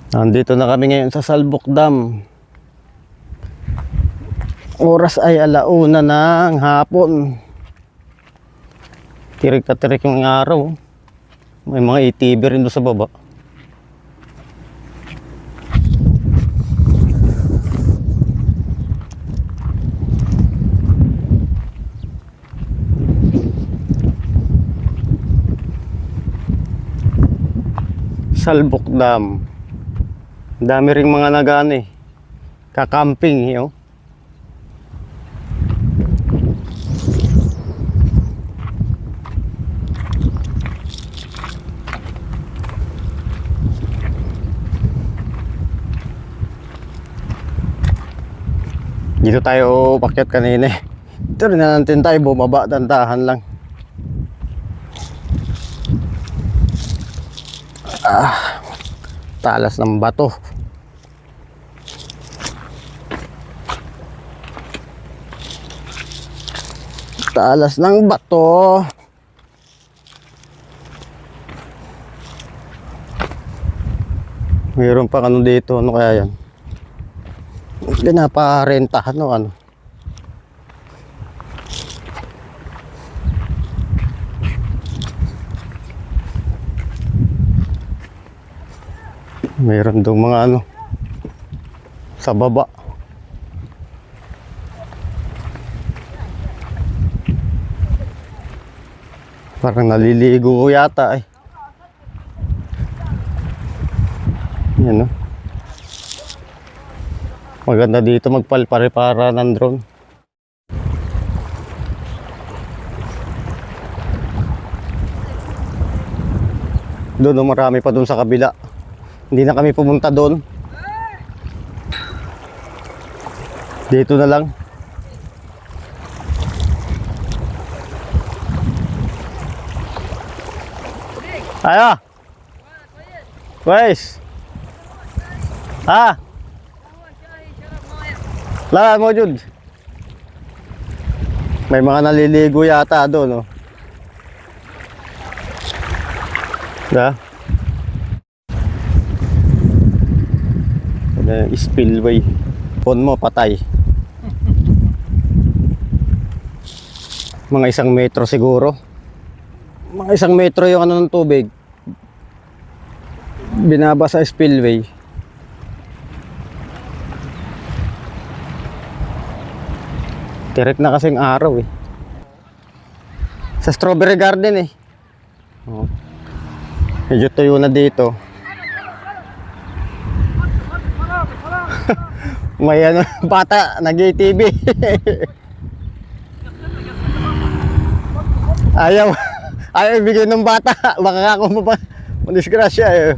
Nandito na kami ngayon sa Salbok Dam. Oras ay 1:00 ng hapon. Tirik na tirik yung araw. May mga ATV rin doon sa baba. Salbok Dam. Dami ring mga nagano kakamping, Dito tayo pakyat kanina. Ito rin na natin tayo bumaba, dandahan lang. Talas ng bato. Talas ng bato. Mayroon pa ano dito, ano kaya yan? Pinaparentahan o ano? Mayroon doon mga ano sa baba. Parang naliligo yata Yan Maganda dito magpalpare-para ng drone. Doon marami pa doon sa kabila. Hindi na kami pumunta doon. Dito na lang. Ayo. Guys. Lahat mo Jud. May mga naliligo yata doon, Spillway. Phone mo patay. Mga 1 metro siguro. Mga 1 metro yung ano ng tubig. Binaba sa spillway. Tirik na kasing araw Sa Strawberry Garden Medyo tuyo na dito. May ano, bata nag-ATV. Ayaw ibigay ng bata. Baka ako madisgrasya